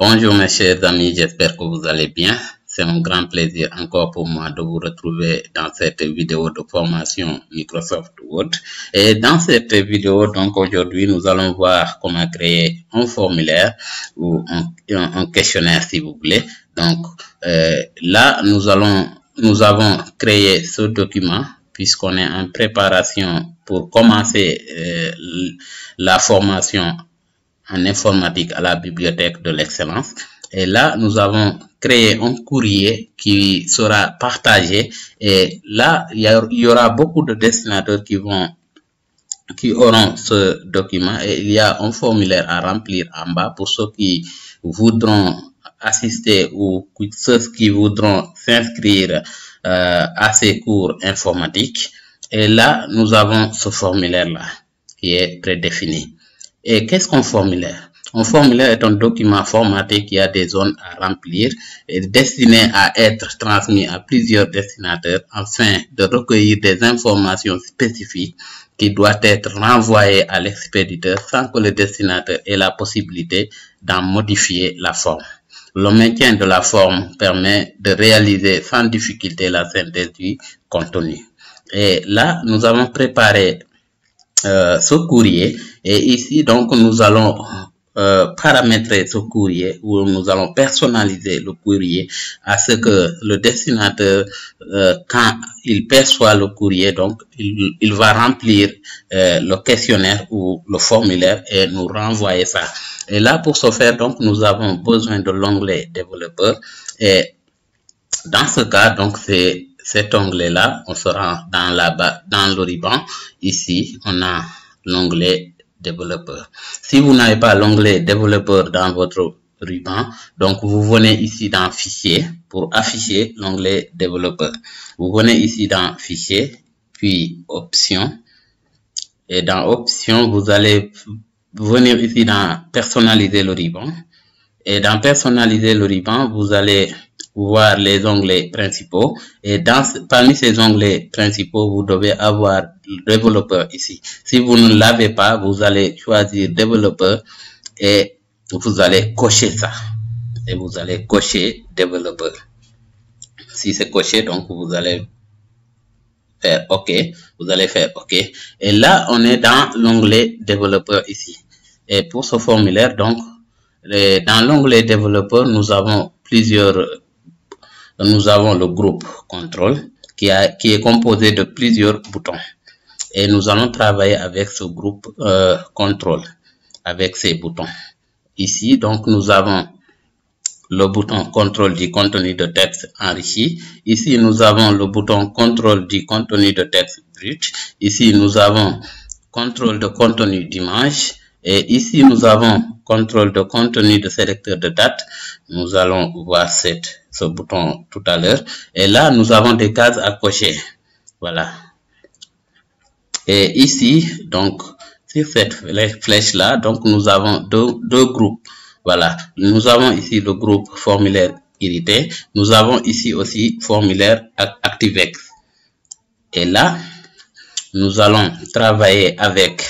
Bonjour mes chers amis, j'espère que vous allez bien. C'est un grand plaisir encore pour moi de vous retrouver dans cette vidéo de formation Microsoft Word. Et dans cette vidéo, donc aujourd'hui, nous allons voir comment créer un formulaire ou un questionnaire si vous voulez. Donc là, nous avons créé ce document puisqu'on est en préparation pour commencer la formation en informatique à la bibliothèque de l'excellence. Et là, nous avons créé un courrier qui sera partagé. Et là, il y aura beaucoup de destinataires qui auront ce document. Et il y a un formulaire à remplir en bas pour ceux qui voudront assister ou ceux qui voudront s'inscrire à ces cours informatiques. Et là, nous avons ce formulaire-là qui est prédéfini. Et qu'est-ce qu'un formulaire? Un formulaire est un document formaté qui a des zones à remplir et destiné à être transmis à plusieurs destinataires afin de recueillir des informations spécifiques qui doivent être renvoyées à l'expéditeur sans que le destinataire ait la possibilité d'en modifier la forme. Le maintien de la forme permet de réaliser sans difficulté la synthèse du contenu. Et là, nous avons préparé ce courrier et ici donc nous allons paramétrer ce courrier ou nous allons personnaliser le courrier à ce que le destinateur quand il perçoit le courrier donc il va remplir le questionnaire ou le formulaire et nous renvoyer ça. Et là pour ce faire donc nous avons besoin de l'onglet développeur et dans ce cas donc c'est cet onglet-là, on sera dans le ruban. Ici, on a l'onglet développeur. Si vous n'avez pas l'onglet développeur dans votre ruban, donc vous venez ici dans fichier pour afficher l'onglet développeur. Vous venez ici dans fichier, puis options. Et dans options, vous allez venir ici dans personnaliser le ruban. Et dans personnaliser le ruban, vous allez voir les onglets principaux et parmi ces onglets principaux vous devez avoir le développeur ici. Si vous ne l'avez pas, vous allez choisir développeur et vous allez cocher ça et vous allez cocher développeur. Si c'est coché, donc vous allez faire OK, vous allez faire OK et là on est dans l'onglet développeur ici. Et pour ce formulaire donc dans l'onglet développeur nous avons le groupe contrôle qui est composé de plusieurs boutons et nous allons travailler avec ce groupe contrôle avec ces boutons ici. Donc nous avons le bouton contrôle du contenu de texte enrichi. Ici nous avons le bouton contrôle du contenu de texte brut. Ici nous avons contrôle de contenu d'image et ici nous avons contrôle de contenu de sélecteur de date. Nous allons voir ce bouton tout à l'heure. Et là, nous avons des cases à cocher. Voilà. Et ici, donc, sur cette flèche-là, donc, nous avons deux groupes. Voilà. Nous avons ici le groupe formulaire irrité. Nous avons ici aussi formulaire ActiveX. Et là, nous allons travailler avec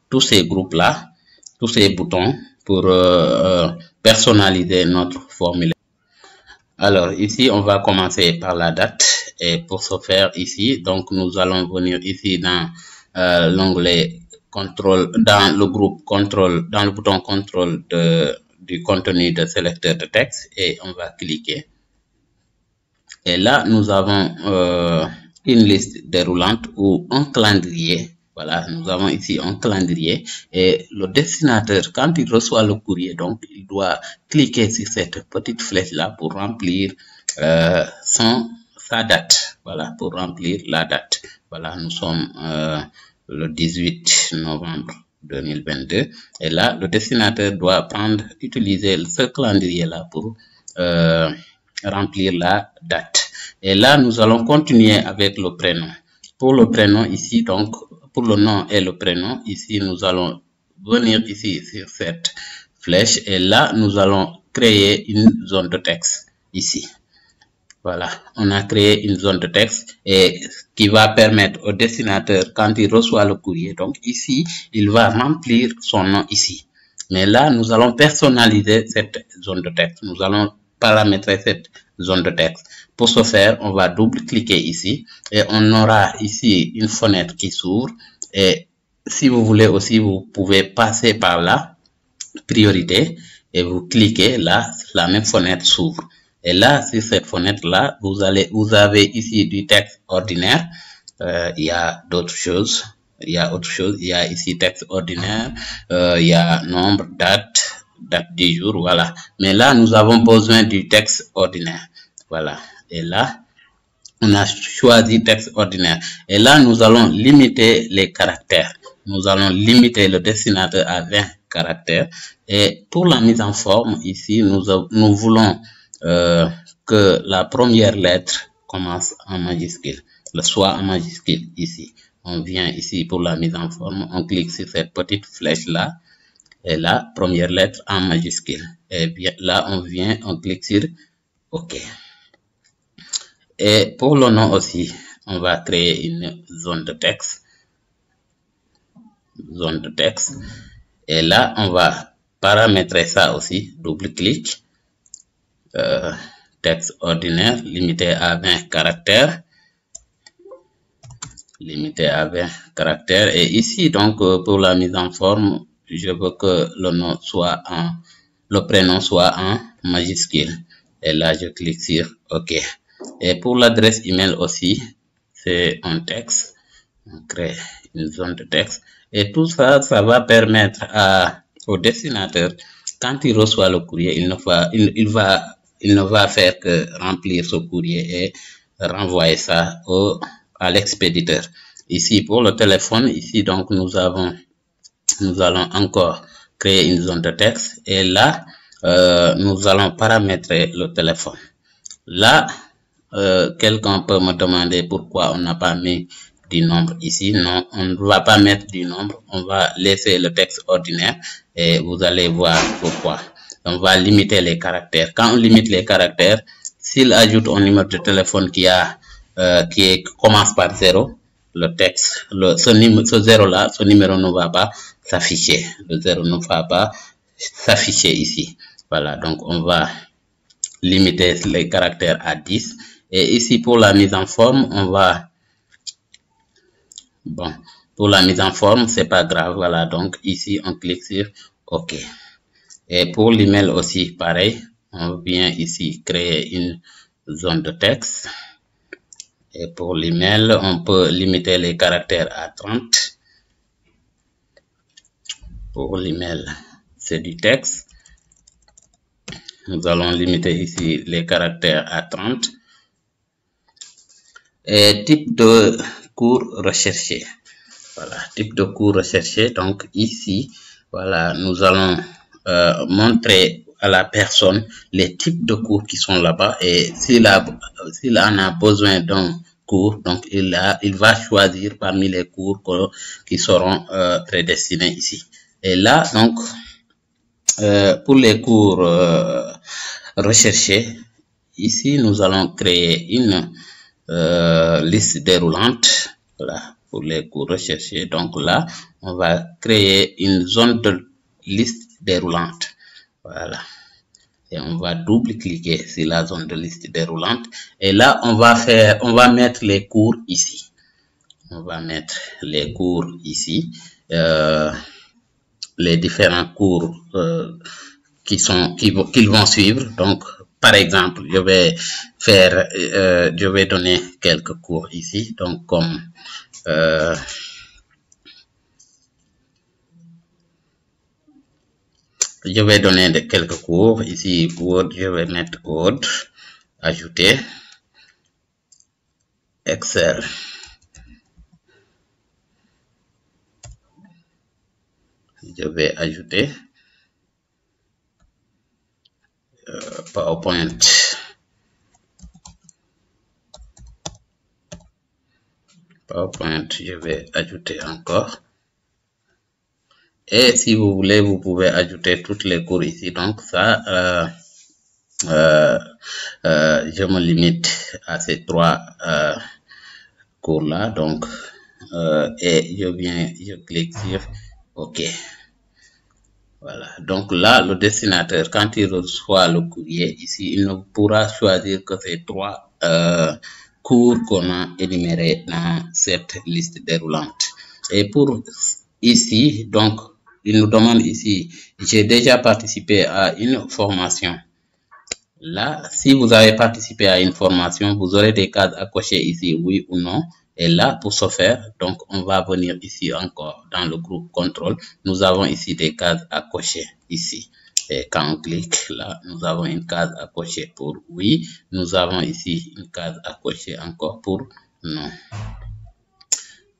tous ces groupes-là, tous ces boutons pour personnaliser notre formulaire. Alors ici on va commencer par la date et pour ce faire ici donc nous allons venir ici dans l'onglet contrôle, dans le groupe contrôle, dans le bouton contrôle du contenu de sélecteur de texte et on va cliquer et là nous avons une liste déroulante ou un calendrier. Voilà, nous avons ici un calendrier et le destinateur, quand il reçoit le courrier, donc il doit cliquer sur cette petite flèche-là pour remplir sa date. Voilà, pour remplir la date. Voilà, nous sommes le 18 novembre 2022 et là, le destinateur doit utiliser ce calendrier-là pour remplir la date. Et là, nous allons continuer avec le prénom. Pour le prénom ici, donc, pour le nom et le prénom, ici, nous allons venir ici sur cette flèche et là, nous allons créer une zone de texte ici. Voilà, on a créé une zone de texte et qui va permettre au destinateur, quand il reçoit le courrier, donc ici, il va remplir son nom ici. Mais là, nous allons personnaliser cette zone de texte. Nous allons paramétrer cette zone de texte. Pour ce faire, on va double-cliquer ici et on aura ici une fenêtre qui s'ouvre. Et si vous voulez aussi, vous pouvez passer par là, priorité, et vous cliquez là, la même fenêtre s'ouvre. Et là, sur cette fenêtre-là, vous avez ici du texte ordinaire. Il y a d'autres choses. Il y a ici texte ordinaire. Il y a nombre, date du jour, voilà. Mais là, nous avons besoin du texte ordinaire. Voilà. Et là, on a choisi texte ordinaire. Et là, nous allons limiter les caractères. Nous allons limiter le destinateur à 20 caractères. Et pour la mise en forme, ici, nous voulons que la première lettre commence en majuscule, soit en majuscule ici. On vient ici pour la mise en forme, on clique sur cette petite flèche-là, et là, première lettre en majuscule. Et bien là, on clique sur OK. Et pour le nom aussi, on va créer une zone de texte. Et là, on va paramétrer ça aussi, double-clic. Texte ordinaire, limité à 20 caractères. Et ici, donc, pour la mise en forme, je veux que le prénom soit en majuscule. Et là, je clique sur OK. Et pour l'adresse email aussi, c'est un texte. On crée une zone de texte. Et tout ça, ça va permettre au destinateur, quand il reçoit le courrier, il ne va faire que remplir ce courrier et renvoyer ça à l'expéditeur. Ici, pour le téléphone, ici, donc, nous allons encore créer une zone de texte. Et là, nous allons paramétrer le téléphone. Là, quelqu'un peut me demander pourquoi on n'a pas mis du nombre ici. Non, on ne va pas mettre du nombre. On va laisser le texte ordinaire et vous allez voir pourquoi. On va limiter les caractères. Quand on limite les caractères, s'il ajoute un numéro de téléphone qui commence par 0, le texte, ce 0-là, ce numéro ne va pas s'afficher. Le 0 ne va pas s'afficher ici. Voilà, donc on va limiter les caractères à 10. Et ici, pour la mise en forme, pour la mise en forme, c'est pas grave. Voilà, donc ici, on clique sur OK. Et pour l'email aussi, pareil. On vient ici créer une zone de texte. Et pour l'email, on peut limiter les caractères à 30. Pour l'email, c'est du texte. Nous allons limiter ici les caractères à 30. Et type de cours recherché. Voilà, type de cours recherché. Donc ici, voilà, nous allons montrer à la personne les types de cours qui sont là-bas. Et s'il en a besoin d'un cours, donc il va choisir parmi les cours qui seront prédestinés ici. Et là, donc, pour les cours recherchés, ici, nous allons créer une liste déroulante. Voilà, pour les cours recherchés. Donc là, on va créer une zone de liste déroulante. Voilà. Et on va double-cliquer sur la zone de liste déroulante. Et là, on va mettre les cours ici. On va mettre les cours ici. Les différents cours qu'ils vont suivre. Donc, par exemple, je vais donner quelques cours ici. Donc, comme je vais donner quelques cours ici. Word, je vais mettre Word, ajouter, Excel, je vais ajouter PowerPoint. Je vais ajouter encore. Et si vous voulez, vous pouvez ajouter toutes les cours ici. Donc ça, je me limite à ces 3 cours là. Donc, et je clique sur OK. Voilà, donc là, le destinataire, quand il reçoit le courrier, ici, il ne pourra choisir que ces trois cours qu'on a énumérés dans cette liste déroulante. Et pour ici, donc, il nous demande ici, j'ai déjà participé à une formation. Là, si vous avez participé à une formation, vous aurez des cases à cocher ici, oui ou non. Et là, pour ce faire, donc, on va venir ici encore dans le groupe contrôle. Nous avons ici des cases à cocher ici. Et quand on clique là, nous avons une case à cocher pour oui. Nous avons ici une case à cocher encore pour non.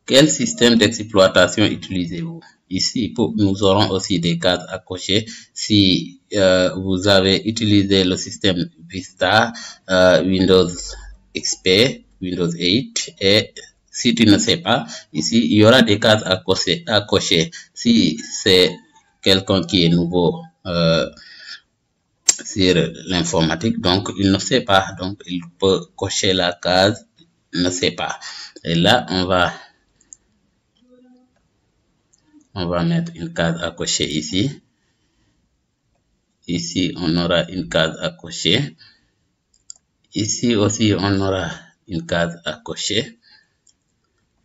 Quel système d'exploitation utilisez-vous? Ici, nous aurons aussi des cases à cocher. Si vous avez utilisé le système Vista, Windows XP, Windows 8, et si tu ne sais pas, ici, il y aura des cases à cocher. Si c'est quelqu'un qui est nouveau sur l'informatique, donc il ne sait pas, donc il peut cocher la case ne sait pas. Et là, on va mettre une case à cocher ici. Ici, on aura une case à cocher. Ici aussi, on aura une case à cocher.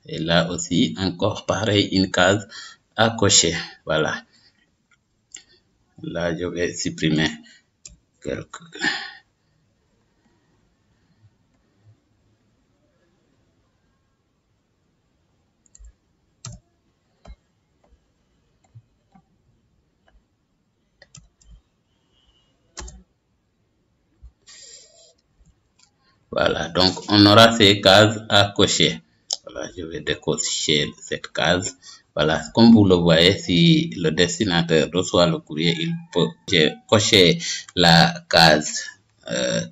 Et là aussi, encore pareil, une case à cocher. Voilà. Là, je vais supprimer quelques... Voilà, donc on aura ces cases à cocher. Voilà, je vais décocher cette case. Voilà, comme vous le voyez, si le destinataire reçoit le courrier, il peut cocher la case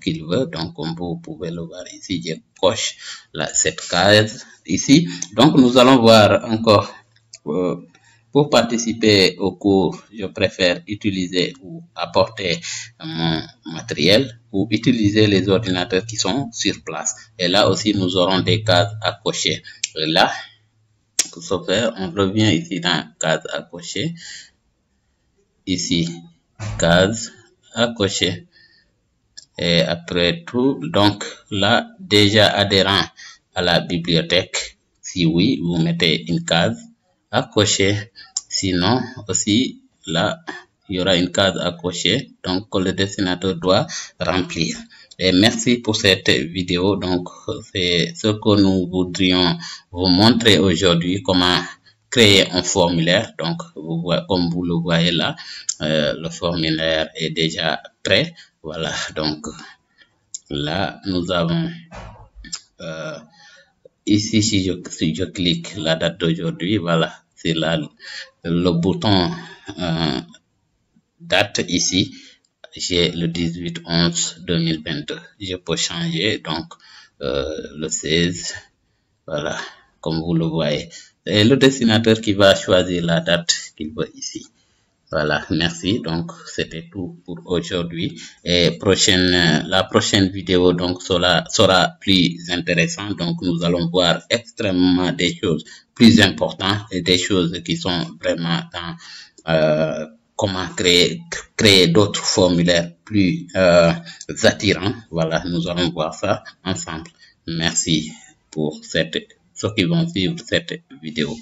qu'il veut. Donc, comme vous pouvez le voir ici, je coche cette case ici. Donc, nous allons voir encore pour participer au cours, je préfère utiliser ou apporter mon matériel ou utiliser les ordinateurs qui sont sur place. Et là aussi, nous aurons des cases à cocher. Et là, pour ce faire, on revient ici dans case à cocher. Ici, case à cocher. Et après tout, donc là, déjà adhérent à la bibliothèque. Si oui, vous mettez une case à cocher. Sinon, aussi, là, il y aura une case à cocher, donc que le dessinateur doit remplir. Et merci pour cette vidéo. Donc, c'est ce que nous voudrions vous montrer aujourd'hui, comment créer un formulaire. Donc, comme vous le voyez là, le formulaire est déjà prêt. Voilà, donc là, nous avons ici, si je clique la date d'aujourd'hui, voilà, c'est là le bouton date ici. J'ai le 18/11/2022. Je peux changer donc le 16. Voilà, comme vous le voyez. Et le dessinateur qui va choisir la date qu'il veut ici. Voilà, merci. Donc, c'était tout pour aujourd'hui. Et la prochaine vidéo, donc, sera plus intéressante. Donc, nous allons voir extrêmement des choses plus importantes et des choses qui sont vraiment dans comment créer d'autres formulaires plus attirants. Voilà, nous allons voir ça ensemble. Merci pour ceux qui vont suivre cette vidéo.